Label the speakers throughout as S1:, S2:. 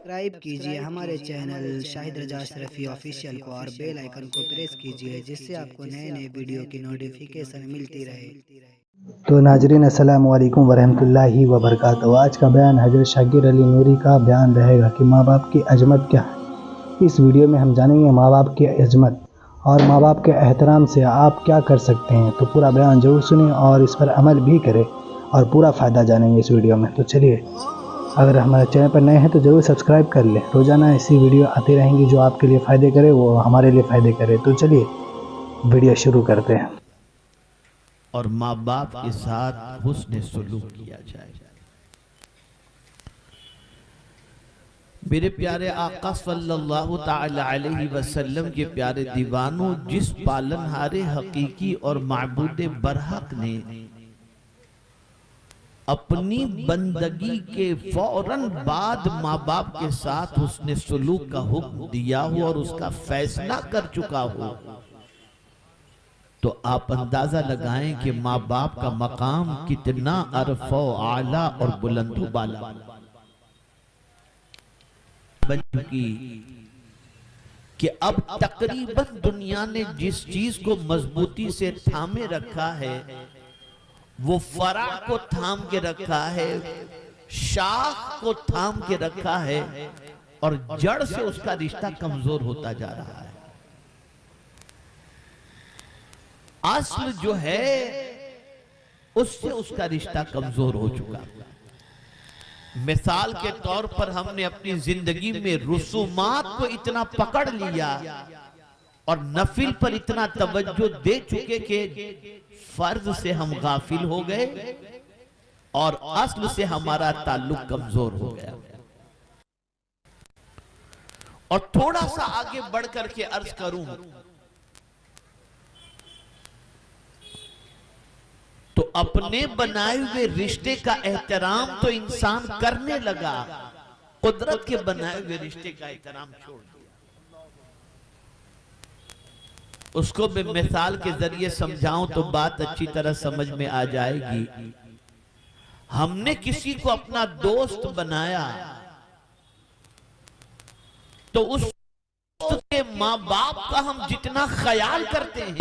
S1: Subscribe कीजिए हमारे channel Shahid रजा Ashrafi official को और बेल आइकन को प्रेस कीजिए जिससे आपको नए नए वीडियो की नोटिफिकेशन मिलती रहे।
S2: तो नाजरीन अस्सलाम वालेकुम वरहमतुल्लाहि वबरकातुहू। आज का बयान हज़रत शाकिर अली नूरी का बयान रहेगा कि माँ बाप की अजमत क्या है। इस वीडियो में हम जानेंगे माँ बाप की अजमत और माँ बाप के एहतराम से आप क्या कर सकते हैं। तो पूरा बयान ज़रूर सुनें और इस पर अमल भी करें और पूरा फ़ायदा जानेंगे इस वीडियो में। तो चलिए, अगर हमारे चैनल पर नए हैं तो ज़रूर सब्सक्राइब कर लें। रोज़ाना ऐसी वीडियो आती रहेंगी जो आपके लिए फ़ायदे करे, वो हमारे लिए फ़ायदे करे। तो चलिए वीडियो शुरू करते हैं।
S3: और माँ बाप के साथ हुस्न सुलूक किया जाए। मेरे प्यारे आका सल्लल्लाहु ताला अलैहि वसल्लम के प्यारे दीवानों, जिस पालनहारे हकीकी और माबूद बरहक ने अपनी बंदगी के फौरन बाद माँ बाप के साथ हुस्न सुलूक का हुक्म दिया हो और उसका फैसला कर चुका हो, तो आप अंदाजा लगाएं कि माँ बाप का मकाम कितना अरफो आला और बुलंदो बाला बन चुकी कि अब तकरीबन दुनिया ने जिस चीज को मजबूती से थामे रखा है वो फरा को थाम के रखा है, शाख को थाम के रखा है और जड़ से उसका रिश्ता कमजोर होता जा रहा है। असल जो है उससे उसका रिश्ता कमजोर हो चुका। मिसाल के तौर पर हमने अपनी जिंदगी में रुसूमात को इतना पकड़ लिया और नफिल पर इतना तवज्जो दे चुके कि फर्ज से हम गाफिल हो गए और असल से हमारा ताल्लुक कमजोर हो गया। और थोड़ा सा आगे बढ़ करके अर्ज करूं तो अपने बनाए हुए रिश्ते का एहतराम तो इंसान करने लगा, कुदरत के बनाए हुए रिश्ते का एहतराम छोड़ दिया। उसको मैं मिसाल के जरिए समझाऊं तो बात अच्छी तरह समझ में आ जाएगी। हमने किसी को अपना दोस्त बनाया तो उस दोस्त के माँ बाप का हम जितना ख्याल करते हैं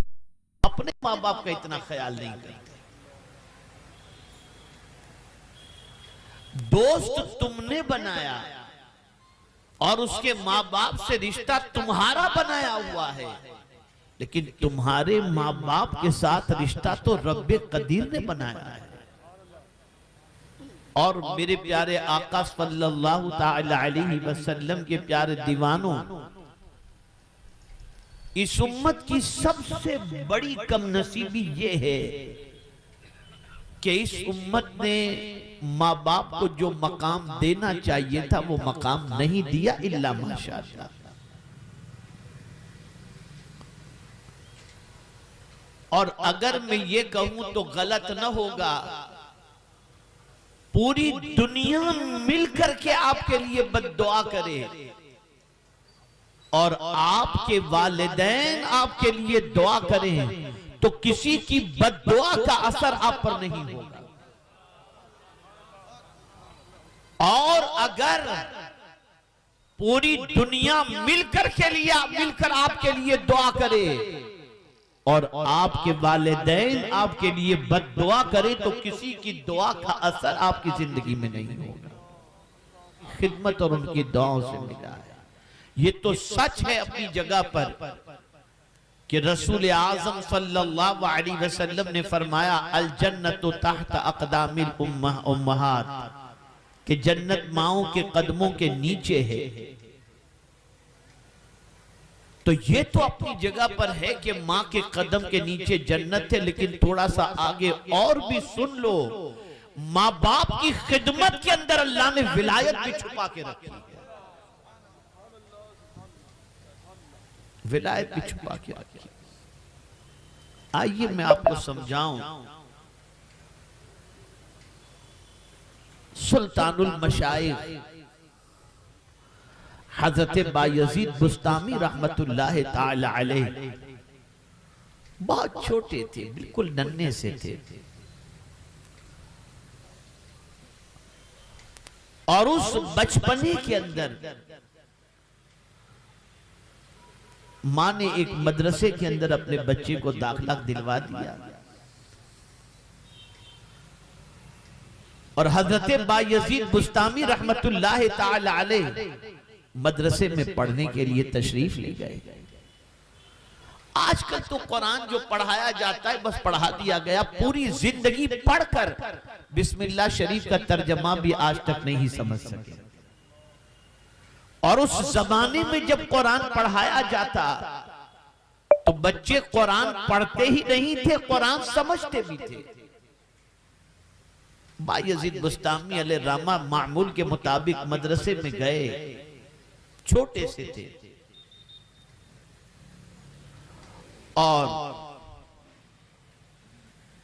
S3: अपने माँ बाप का इतना ख्याल नहीं करते। दोस्त तुमने बनाया और उसके माँ बाप से रिश्ता तुम्हारा बनाया हुआ है, लेकिन तुम्हारे माँ बाप के साथ रिश्ता तो रब्बे कदीर ने बनाया है। और मेरे प्यारे आका सल्लल्लाहु ताला अलैहि वसल्लम के प्यारे दीवानों, इस उम्मत की सबसे बड़ी कमनसीबी ये है कि इस उम्मत ने माँ बाप को जो मकाम देना चाहिए था वो मकाम नहीं दिया, इल्ला माशाअल्लाह। और अगर मैं ये कहूं तो गलत न होगा, पूरी दुनिया मिलकर के आपके लिए बद्दुआ करे और आपके वालिदैन आपके लिए दुआ करें तो किसी की बद्दुआ का असर आप पर नहीं होगा। और अगर पूरी दुनिया मिलकर आपके लिए दुआ करे और आपके वालिदैन आपके लिए बद्दुआ करे तो किसी की दुआ का असर आपकी जिंदगी में नहीं होगा। खिदमत और उनकी दुआओं से मिला है। ये तो सच है अपनी जगह पर कि रसूल आज़म सल्लल्लाहु अलैहि वसल्लम ने फरमाया, अल जन्नतु तहत अक़दामिल उम्महात, कि जन्नत माओं के कदमों के नीचे है। तो ये तो अपनी जगह पर है कि माँ के कदम के नीचे जन्नत है, लेकिन थोड़ा सा आगे और भी सुन लो, माँ बाप की खिदमत के अंदर अल्लाह ने विलायत भी छुपा के रखी है। विलायत भी छुपा के रखी। आइए मैं आपको समझाऊं। सुल्तानुल मशाइख हजरत बायजीद बुस्तामी रहमतुल्लाह ताला अलैह बहुत छोटे थे, बिल्कुल नन्हे से थे। और उस बचपने के अंदर मां ने एक मदरसे के अंदर अपने बच्चे को दाखिला दिलवा दिया और हजरत बायजीद बुस्तामी रहमतुल्लाह ताला अलैह मदरसे में पढ़ने के लिए तशरीफ ले गए। आजकल तो कुरान जो पढ़ाया जाता है बस पढ़ा दिया गया, पूरी जिंदगी पढ़कर बिस्मिल्लाह शरीफ का तर्जमा भी आज तक नहीं समझ सके। और उस जमाने में जब कुरान पढ़ाया जाता तो बच्चे कुरान पढ़ते ही नहीं थे, कुरान समझते भी थे। बायजीद बुस्तामी अलैहिर्रहमा मामूल के मुताबिक मदरसे में गए, छोटे से थे और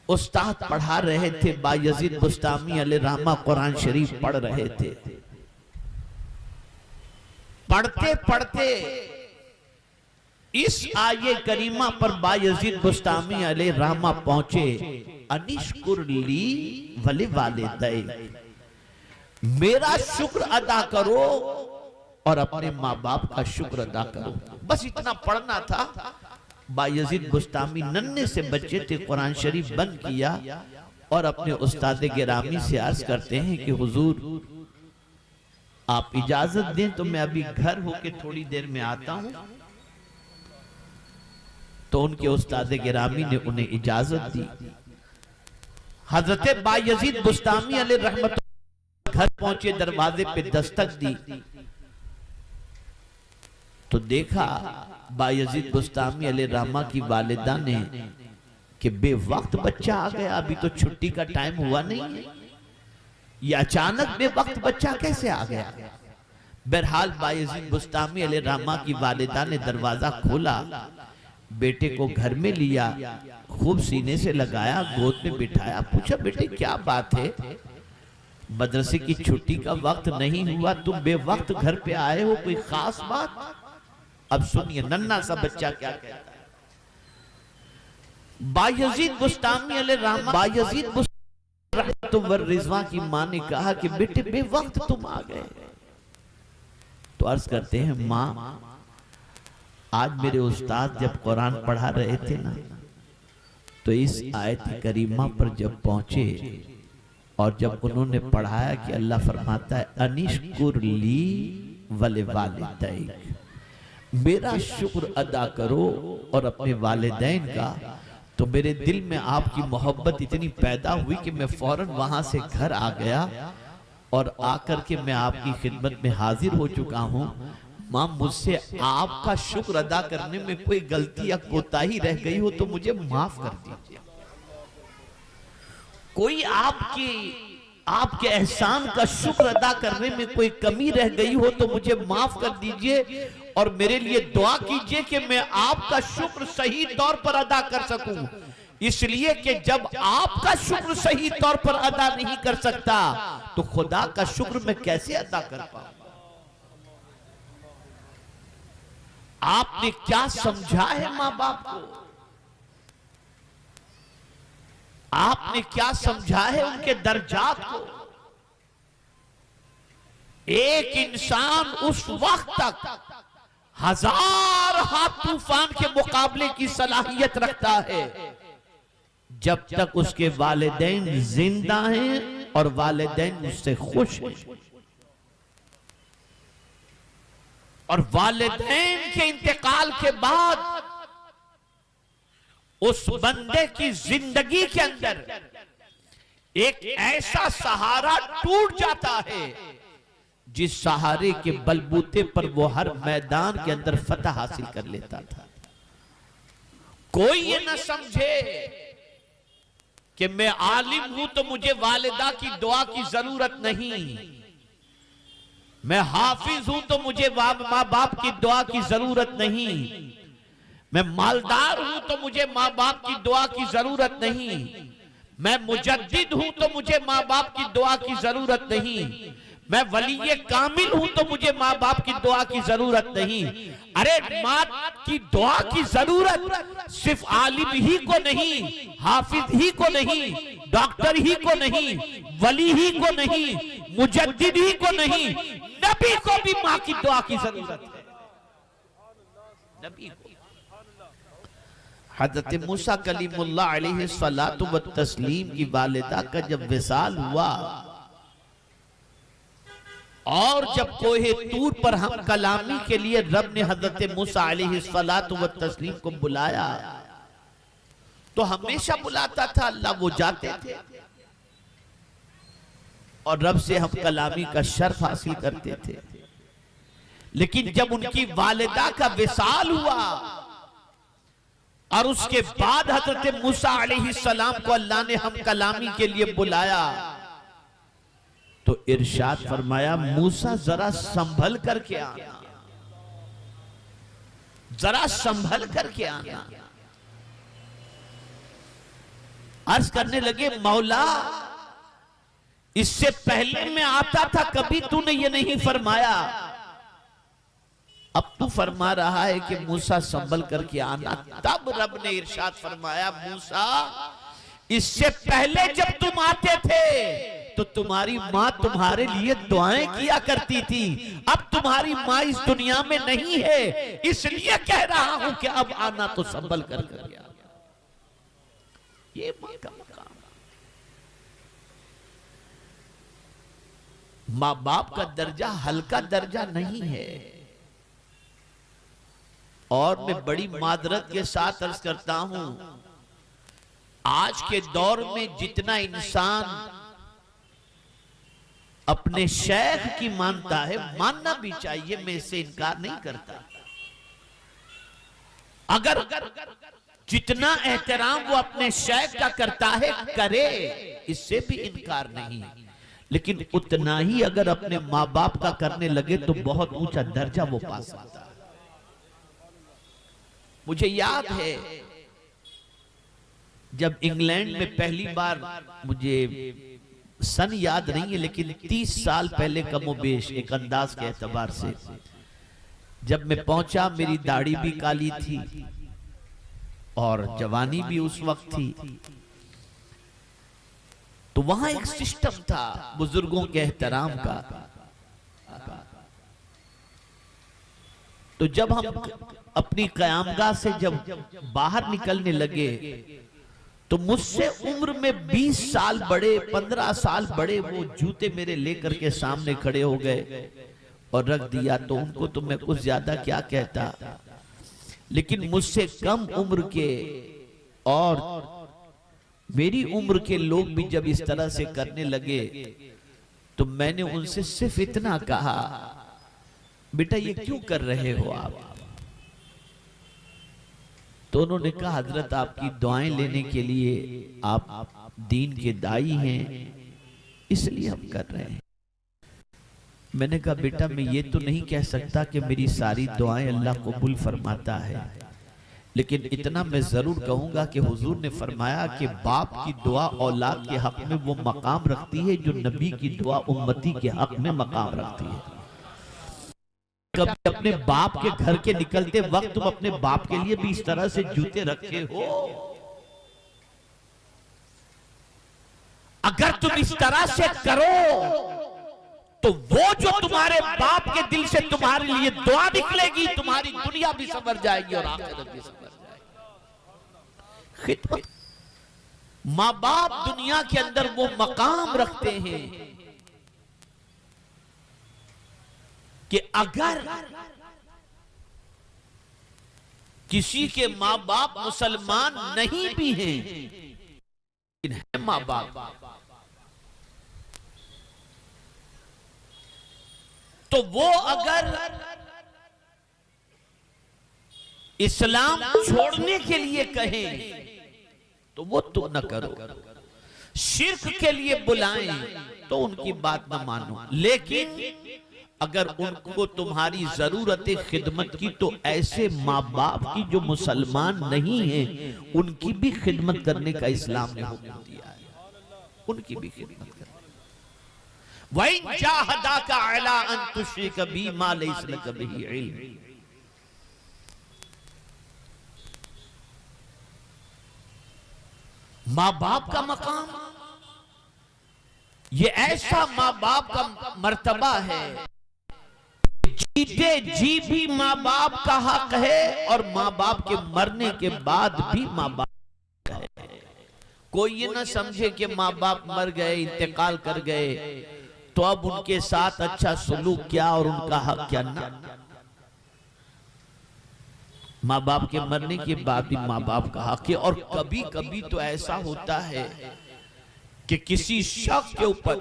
S3: उस्ताद पढ़ा रहे थे। बायजीद बुस्तामी अलैहिर्रहमा कुरान शरीफ पढ़ रहे थे। पढ़ते पढ़ते इस आये करीमा पर बायजीद बुस्तामी अलैहिर्रहमा पहुंचे, अनिश्कुर ली वली वालिदै, मेरा शुक्र अदा करो और अपने माँ बाप का शुक्र अदा करो। बस इतना पढ़ना था। बायजीद बुस्तामी नन्हे से बच्चे थे, कुरान शरीफ बंद किया और अपने उस्ताद गिरामी से अर्ज करते हैं कि हुजूर आप इजाजत दें तो मैं अभी घर होके थोड़ी देर में आता हूं। तो उनके उस्ताद गिरामी ने उन्हें इजाजत दी। हजरत बायजीद बुस्तामी अलैहिर्रहमत घर पहुंचे, दरवाजे पे दस्तक दी तो देखा बायजीद बुस्तामी अलैहिर्रहमा की वालिदा ने कि बेवक्त बच्चा आ गया, अभी तो छुट्टी का टाइम हुआ नहीं है, ये अचानक बेवक्त बच्चा कैसे आ गया। बहरहाल बायजीद बुस्तामी अलैहिर्रहमा की वालिदा ने दरवाजा खोला, बेटे को घर में लिया, खूब सीने से लगाया, गोद में बिठाया, पूछा बेटे क्या बात है, मदरसे की छुट्टी का वक्त नहीं हुआ, तुम बेवक्त घर पे आए हो, कोई खास बात। अब सुनिए नन्हा सा बच्चा क्या कहता है। बायजीद बुस्तामी अलैहिर्रहमा, बायजीद बुस्तामी रिजवा की मां ने कहा कि बेटे बेवक्त तुम आ गए। तो अर्ज करते हैं मां, आज मेरे उस्ताद जब कुरान पढ़ा रहे थे ना, तो इस आयत करीमा पर जब पहुंचे और जब उन्होंने पढ़ाया कि अल्लाह फरमाता है अनिश्कुर ली वले वालिदैक, मेरा शुक्र अदा करो और अपने वालिदैन का, तो मेरे दिल में आपकी मोहब्बत इतनी पैदा हुई कि मैं फौरन वहां से घर आ गया और आकर के मैं आपकी खिदमत में हाजिर हो चुका हूं। मां, मुझसे आपका शुक्र अदा करने में कोई गलती या कोताही रह गई हो तो मुझे माफ कर दीजिए। कोई आपके एहसान का शुक्र अदा करने में कोई कमी रह गई हो तो मुझे माफ कर दीजिए और मेरे लिए दुआ कीजिए कि मैं आपका शुक्र सही तौर पर अदा कर सकूं। इसलिए कि जब आपका शुक्र सही तौर पर अदा नहीं कर सकता तो खुदा का शुक्र मैं कैसे अदा कर पाऊंगा। आपने क्या समझा है मां बाप को, आपने क्या समझा है उनके दर्जात को। एक इंसान उस वक्त तक हजार हाथ तूफान के मुकाबले की सलाहियत रखता है जब तक उसके वालिदैन जिंदा हैं और वालिदैन उससे खुश हैं। और वालिदैन के इंतकाल के बाद उस बंदे की जिंदगी के अंदर एक ऐसा सहारा टूट जाता है जिस सहारे के बलबूते पर वो हर मैदान के अंदर फतह हासिल कर लेता था। कोई ये न समझे कि मैं आलिम हूं तो मुझे वालिदा की दुआ की जरूरत नहीं, मैं हाफिज हूं तो मुझे माँ बाप की दुआ की जरूरत नहीं, मैं मालदार हूं तो मुझे माँ बाप की दुआ की जरूरत नहीं, मैं मुजद्दिद हूं तो मुझे माँ बाप की दुआ की जरूरत नहीं, मैं वलीये कामिल हूं तो मुझे माँ बाप की दुआ की जरूरत नहीं। अरे माँ की दुआ की जरूरत सिर्फ आलिम ही को नहीं, हाफिज ही को नहीं, डॉक्टर ही को नहीं, वली ही को नहीं, मुजद्दिद ही को नहीं, नबी को भी मां की दुआ की जरूरत है। नबी को। हजरत मूसा कलीमुल्लाह अलैहि सलातु व तस्लीम की वालिदा का जब विसाल हुआ और जब कोहे तूर पर हम कलामी के लिए रब ने हजरत मूसा अलैहि सलातु व तस्लीम को बुलाया, तो हमेशा बुलाता था अल्लाह, वो जाते थे और रब से हम कलामी का शर्फ हासिल करते थे। लेकिन जब उनकी वालिदा का विसाल हुआ और उसके बाद हजरत मूसा अलैहि सलाम को अल्लाह ने हम कलामी के लिए बुलाया, तो इरशाद फरमाया मूसा जरा संभल करके आना, जरा संभल करके आना। अर्ज करने लगे मौला, इससे पहले मैं आता था कभी तूने ये नहीं फरमाया, अब तू फरमा रहा है कि मूसा संभल करके आना। तब रब ने इरशाद फरमाया मूसा, इससे पहले जब तुम आते थे तो तुम्हारी मां तुम्हारे लिए दुआएं किया करती थी, अब तुम्हारी मां इस दुनिया में नहीं है, इसलिए कह रहा हूं कि अब आना तो संभल कर आना। ये मां का मकाम। मां बाप का दर्जा हल्का दर्जा नहीं है। और मैं बड़ी मादरत के साथ अर्ज करता हूं, आज के दौर में जितना इंसान अपने शेख की मानता है, मानना भी चाहिए, मैं इससे इनकार नहीं करता, अगर जितना एहतराम वो अपने शेख का करता है करे, इससे भी इनकार नहीं, लेकिन उतना ही अगर अपने माँ बाप का करने लगे तो बहुत ऊंचा दर्जा वो पा सकता है। मुझे याद है जब इंग्लैंड में पहली बार, मुझे सन याद नहीं है लेकिन 30 साल पहले कमोबेश एक अंदाज के एतबार से जब मैं पहुंचा, मेरी दाढ़ी भी काली थी और जवानी भी उस वक्त थी, तो वहां एक सिस्टम था बुजुर्गों के एहतराम का। तो जब हम अपनी कयामगाह से जब बाहर निकलने लगे तो मुझसे उम्र में 20 साल बड़े, 15 साल बड़े वो जूते मेरे लेकर के सामने खड़े हो गए और रख दिया। तो उनको तो मैं कुछ ज्यादा क्या कहता, लेकिन मुझसे कम उम्र के और मेरी उम्र के लोग भी जब इस तरह से करने लगे तो मैंने उनसे सिर्फ इतना कहा, बेटा ये क्यों कर रहे हो आप? तो उन्होंने कहा हजरत आपकी दुआएं लेने के लिए, आप दीन के दाई हैं, इसलिए हम कर रहे हैं। मैंने कहा बेटा मैं ये तो नहीं कह सकता कि मेरी सारी दुआएं अल्लाह कबूल फरमाता है, लेकिन इतना मैं जरूर कहूंगा कि हुजूर ने फरमाया कि बाप की दुआ औलाद के हक में वो मकाम रखती है जो नबी की दुआ उम्मती के हक में मकाम रखती है। कभी अपने बाप के घर के निकलते वक्त तुम अपने बाप के लिए भी इस तरह से जूते रखे हो? अगर तुम इस तरह से करो तो वो जो तुम्हारे बाप के दिल से तुम्हारे लिए दुआ निकलेगी, तुम्हारी दुनिया भी संवर जाएगी और आखिरत भी संवर जाएगी। खिदमत, माँ बाप दुनिया के अंदर वो मकाम रखते हैं कि अगर किसी के माँ बाप मुसलमान नहीं भी हैं, माँ बाप, तो वो अगर इस्लाम छोड़ने के लिए कहें तो वो तुम न करो, शिर्क के लिए बुलाएं तो उनकी बात न मानो, लेकिन अगर उनको तुम्हारी जरूरत खिदमत की तो ऐसे माँ बाप की जो मुसलमान नहीं है उनकी भी खिदमत करने का इस्लाम ने हुक्म दिया है, उनकी भी खिदमत करने। वइन जाहदाका अला अन तुश्रिक बी मा लैस लक बिही इल्म, माँ बाप का मकाम ये ऐसा माँ बाप का मर्तबा है, जीते जी भी माँ बाप का हक है और माँ बाप के मरने के बाद भी माँ बाप का है। कोई ये ना समझे कि माँ बाप मर गए, इंतकाल कर गए, तो अब उनके साथ अच्छा सलूक क्या और उनका हक क्या। ना, माँ बाप के मरने के बाद भी माँ बाप का हक है। और कभी कभी तो ऐसा होता है कि किसी शख्स के ऊपर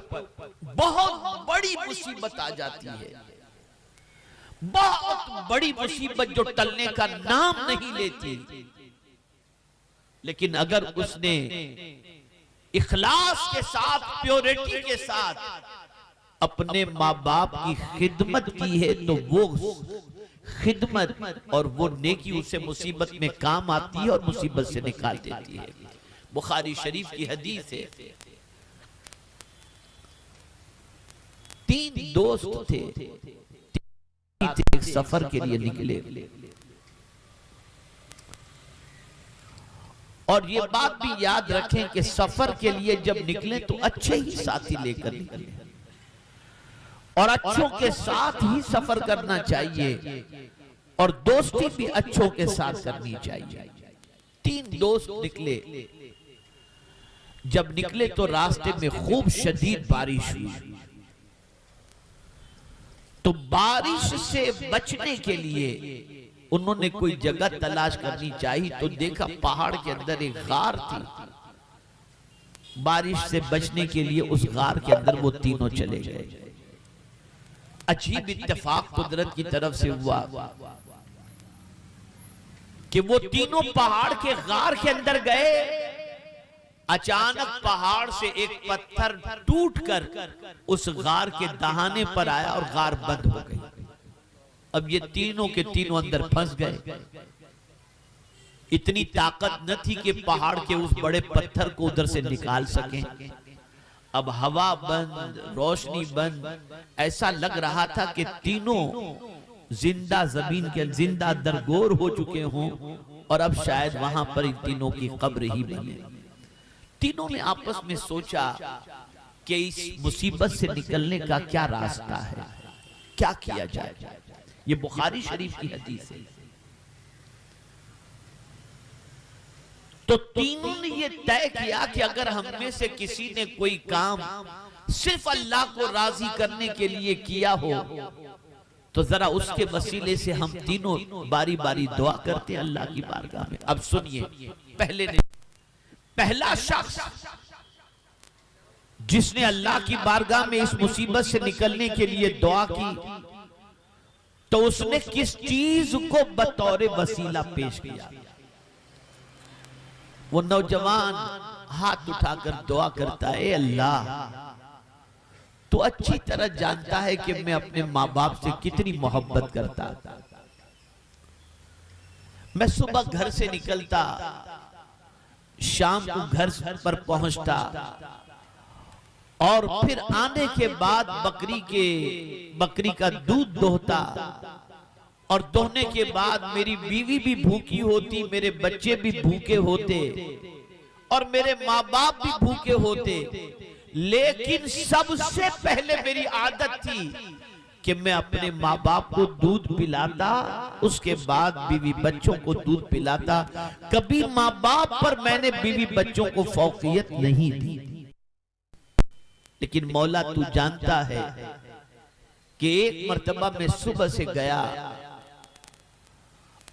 S3: बहुत बड़ी मुसीबत आ जाती है, बहुत बड़ी मुसीबत जो टलने का नाम नहीं लेती, लेकिन अगर उसने इखलास के साथ, प्योरिटी के साथ अपने माँ बाप की खिदमत की है, तो वो खिदमत और वो नेकी उसे मुसीबत में काम आती है और मुसीबत से निकाल देती है। बुखारी शरीफ की हदीस है, 3 दोस्त थे, एक सफर के लिए निकले, और ये बात भी याद रखें कि सफर के लिए जब निकले तो अच्छे ही साथी लेकर निकले, और अच्छों के साथ ही सफर करना चाहिए, और दोस्ती भी अच्छों के साथ करनी चाहिए। 3 दोस्त निकले, जब निकले तो रास्ते में खूब शदीद बारिश हुई, तो बारिश से बचने के लिए उन्होंने कोई जगह तलाश करनी चाहिए, तो देखा पहाड़ के अंदर एक गार थी। बारिश से बचने के लिए उस गार के अंदर वो तीनों चले गए। अजीब इत्तेफाक कुदरत की तरफ से हुआ कि वो तीनों पहाड़ के गार के अंदर गए। अचानक पहाड़ से एक पत्थर टूटकर उस गार के दहाने पर आया और गार बंद हो गई। अब ये तीनों के तीनों अंदर फंस गए। इतनी ताकत न थी कि पहाड़ के उस बड़े पत्थर को उधर से निकाल सकें। अब हवा बंद, रोशनी बंद, ऐसा लग रहा था कि तीनों जिंदा जमीन के जिंदा दरगोर हो चुके हों, और अब शायद वहां पर इन तीनों की कब्र ही बने। तीनों ने आपस में सोचा कि इस मुसीबत से निकलने का क्या रास्ता है, क्या किया जाए। ये बुखारी शरीफ की हदीस है। तो तीनों ने ये तय किया कि अगर हम में से किसी ने कोई काम सिर्फ अल्लाह को राजी करने के लिए किया हो, तो जरा उसके वसीले से हम तीनों बारी बारी दुआ करते हैं अल्लाह की बारगाह में। अब सुनिए, पहला शख्स जिसने अल्लाह की बारगाह में इस मुसीबत से निकलने के लिए दुआ की, तो उसने किस चीज को बतौर वसीला पेश किया। वो नौजवान हाथ उठाकर दुआ करता है, अल्लाह तो अच्छी तरह जानता है कि मैं अपने माँ बाप से कितनी मोहब्बत करता। मैं सुबह घर से निकलता, शाम को घर पर पहुंचता, और फिर आने के बाद बकरी का दूध दोहता, और दोहने के बाद मेरी बीवी भी भूखी होती, मेरे बच्चे भी भूखे होते, और मेरे माँ बाप भी भूखे होते। लेकिन सबसे पहले मेरी आदत थी कि मैं अपने माँ बाप को दूध पिलाता, उसके बाद बीवी बच्चों को दूध पिलाता। कभी माँ बाप पर मैंने बीवी बच्चों को फौकियत नहीं दी। लेकिन मौला तू जानता है कि एक मर्तबा मैं सुबह से गया,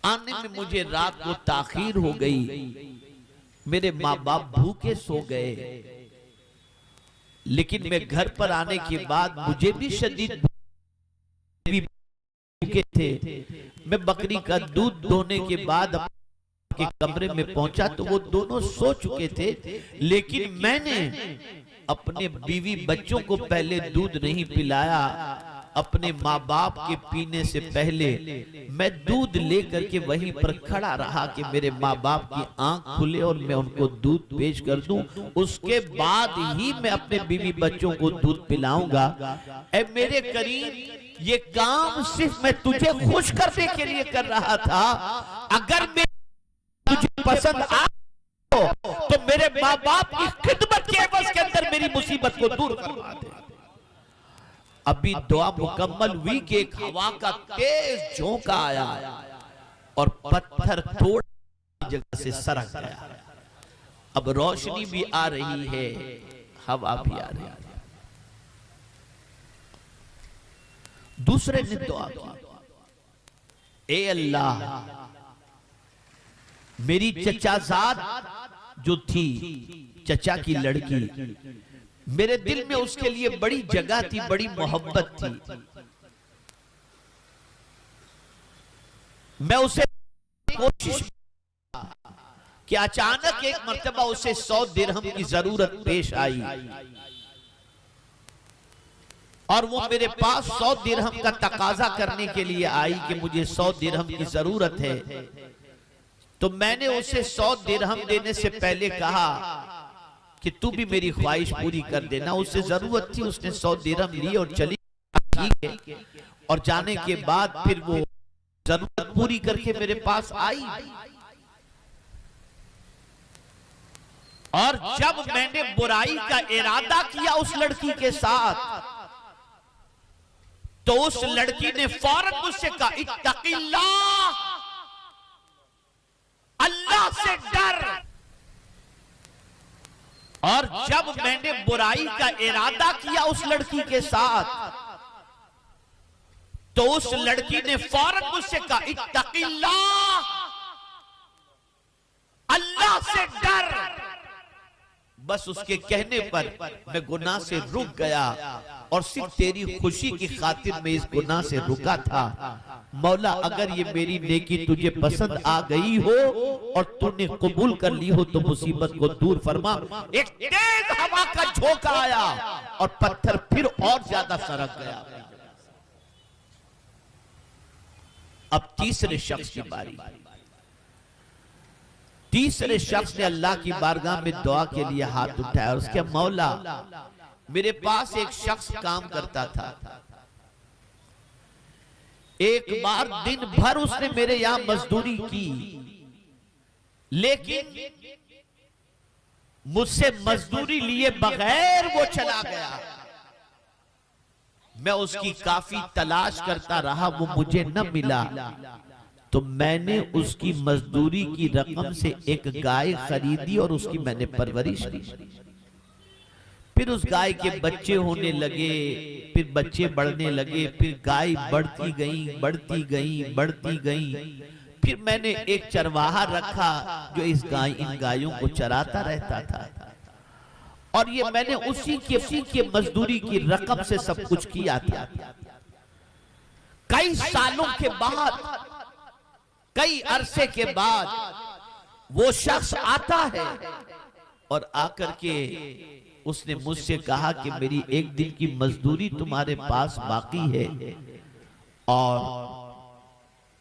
S3: आने में मुझे रात को ताखीर हो गई, मेरे माँ बाप भूखे सो गए। लेकिन मैं घर पर आने के बाद मुझे भी शदीद भूखे थे। मैं बकरी का दूध दोने के बाद के कमरे में पहुंचा तो वो दोनों सो चुके थे, लेकिन मैंने अपने बीवी बच्चों को पहले दूध नहीं पिलाया। अपने माँ बाप के पीने से पहले मैं दूध लेकर के वहीं पर खड़ा रहा कि मेरे माँ बाप की आंख खुले और मैं उनको दूध पेश कर दूं, उसके बाद ही मैं अपने बीवी बच्चों को दूध पिलाऊंगा। ऐ मेरे करीम, ये काम सिर्फ मैं तुझे खुश करने के लिए कर रहा था। अगर मैं तुझे पसंद आ तो मेरे माँ बाप की खिदमत के एवज के अंदर कर मेरी मुसीबत को दूर करवा दे। अभी दुआ मुकम्मल हुई कि एक हवा का तेज झोंका आया और पत्थर थोड़ी जगह से सरक गया। अब रोशनी भी आ रही है, हवा भी आ रही है। दूसरे ने दुआ की, ए अल्लाह, मेरी चचाजाद जो थी, चचा की लड़की, मेरे दिल में उसके लिए बड़ी जगह थी, बड़ी मोहब्बत थी। मैं उसे कोशिश कि अचानक एक मर्तबा उसे 100 दिरहम की जरूरत पेश आई और वो मेरे पास 100 दिरहम का तकाजा करने के लिए आई कि मुझे 100 दिरहम की जरूरत है। तो मैंने उसे 100 दिरहम देने से पहले कहा कि तू भी मेरी ख्वाहिश पूरी कर देना। उसे जरूरत थी, उसने 100 दिरहम ली और चली, ठीक है। और जाने के बाद फिर वो जरूरत पूरी करके मेरे पास आई। और जब मैंने बुराई का इरादा किया उस लड़की के साथ, तो उस लड़की ने फौरन मुझसे कहा, इत्तक़िल्लाह, अल्लाह से डर। और जब मैंने बुराई का इरादा किया उस लड़की के साथ, तो उस लड़की ने फौरन मुझसे कहा, इत्तक़िल्लाह, अल्लाह से डर। बस उसके कहने पर मैं गुनाह से रुक गया और सिर्फ तेरी खुशी की खातिर मैं इस गुनाह से रुका था। मौला, अगर ये मेरी नेकी तुझे पसंद आ गई हो और तूने कबूल कर ली हो तो मुसीबत को दूर फरमा। एक तेज हवा का झोंका आया और पत्थर फिर और ज्यादा सरक गया। अब तीसरे शख्स की बारी। तीसरे शख्स ने अल्लाह की बारगाह में दुआ के लिए हाथ उठाया और उसके, मौला, मेरे पास एक शख्स काम करता था। एक बार दिन भर उसने मेरे यहां मजदूरी की, लेकिन मुझसे मजदूरी लिए बगैर वो चला गया। मैं उसकी काफी तलाश करता रहा, वो मुझे न मिला। तो मैंने उसकी मजदूरी की रकम से एक गाय खरीदी और उसकी मैंने परवरिश की। फिर उस गाय के बच्चे होने लगे, फिर बच्चे बढ़ने लगे, फिर गाय बढ़ती गई, बढ़ती गई, बढ़ती गई। फिर मैंने एक चरवाहा रखा जो इन गायों को चराता रहता था। और ये मैंने उसी के मजदूरी की रकम से सब कुछ किया था। कई सालों के बाद, कई अरसे के बाद वो शख्स आता है और आकर के उसने मुझसे कहा कि मेरी एक दिन की मजदूरी तुम्हारे पास बाकी है और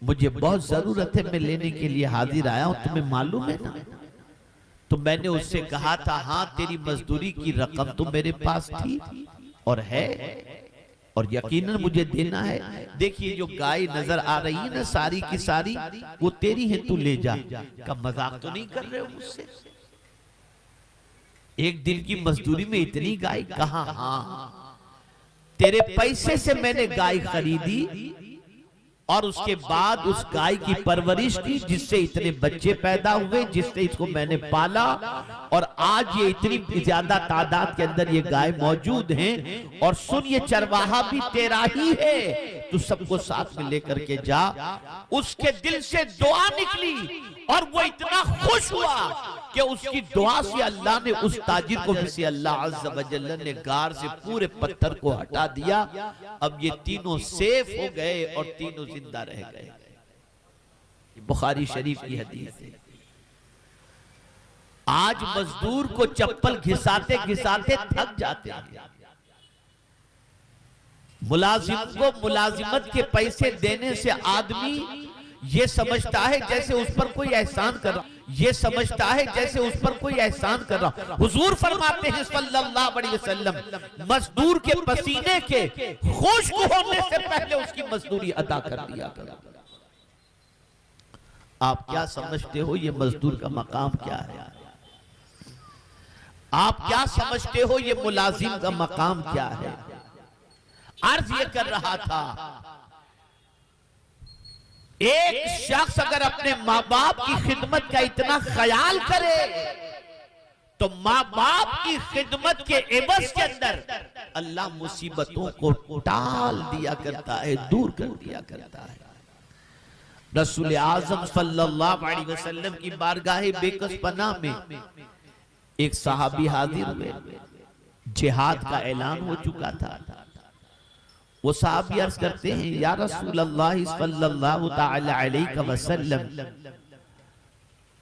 S3: मुझे बहुत जरूरत है, मैं लेने के लिए हाजिर आया हूं, तुम्हें मालूम है ना। तो मैंने उससे कहा था, हाँ, तेरी मजदूरी की रकम तो मेरे पास थी और है और यकीनन मुझे देना है। देखिए जो गाय नजर आ रही है ना, सारी की सारी वो तेरी है, तू ले जा। का मजाक तो नहीं कर रहे हो मुझसे? एक दिन की मजदूरी में इतनी गाय कहां? हाँ, तेरे पैसे से मैंने गाय खरीदी और उसके बाद उस गाय की परवरिश की, जिससे इतने बच्चे पैदा हुए, जिससे इसको मैंने पाला और आज ये इतनी ज्यादा तादाद के अंदर ये गाय मौजूद हैं। और सुन, ये चरवाहा भी तेरा ही है, तू सबको साथ में लेकर के जा। उसके दिल से दुआ निकली और वो इतना खुश हुआ कि उसकी दुआ से अल्लाह ने उस ताजिर को फिर से अल्लाह अज़्ज़ व जल्ल ने गार से पूरे पत्थर को हटा दिया। अब ये तीनों सेफ हो गए और तीनों जिंदा रह गए। बुखारी शरीफ की हदीस है। आज मजदूर को चप्पल घिसाते घिसाते थक जाते हैं। मुलाजिम को मुलाजिमत के पैसे देने से आदमी ये समझता है जैसे उस पर कोई एहसान कर रहा, ये समझता है जैसे उस पर कोई एहसान कर रहा। हुजूर फरमाते हैं सल्लल्लाहु अलैहि वसल्लम, मजदूर के पसीने के खुश्क होने से पहले उसकी मजदूरी अदा कर दिया करो। आप क्या समझते हो ये मजदूर का मकाम क्या है? आप क्या समझते हो ये मुलाजिम का मकाम क्या है? अर्ज ये कर रहा था, एक शख्स अगर अपने माँ बाप की खिदमत का इतना ख्याल करे तो माँ बाप की खिदमत के एवज के अंदर अल्लाह मुसीबतों को टाल दिया करता है, दूर कर दिया करता है। रसूल आजम सल्लल्लाहु अलैहि वसल्लम की बारगाह बेकस पनाह में एक सहाबी हाजिर हुए, जिहाद का ऐलान हो चुका था। वो साहबी अर्ज करते हैं, या रसूल अल्लाह सल्लल्लाहु तआला अलैहि वसल्लम,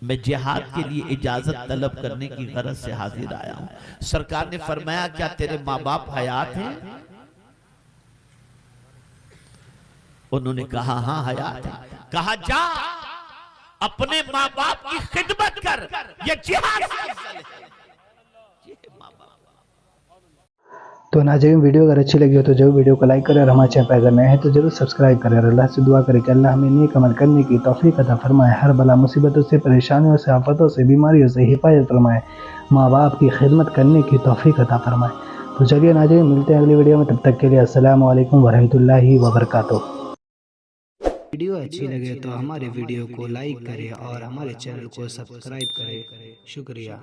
S3: मैं जिहाद के लिए इजाजत तलब करने की गरज से हाजिर आया हूं। सरकार ने फरमाया, क्या तेरे माँ बाप हयात हैं? उन्होंने कहा, हाँ हयात है। कहा, जा अपने माँ बाप की खिदमत कर, ये जिहाद से अफजल है।
S2: तो नाज़रीन, वीडियो अगर अच्छी लगी हो तो जरूर वीडियो को लाइक करें और हमारे चैनल पर अगर नए हैं तो जरूर सब्सक्राइब करें और अल्लाह से दुआ करें कि अल्लाह हमें नेक अमल करने की तौफीक अता फरमाए, हर बला मुसीबतों से, परेशानियों से, आफतों से, बीमारियों से हिफाजत फरमाए, माँ बाप की खिदमत करने की तौफीक अता फरमाए। तो चलिए नाज़रीन, मिलते हैं अगली वीडियो में, तब तक के लिए अस्सलामु अलैकुम वरहमतुल्लाहि वबरकातुहू।
S1: वीडियो अच्छी लगे तो हमारे वीडियो को लाइक करें और हमारे चैनल को सब्सक्राइब करें। शुक्रिया।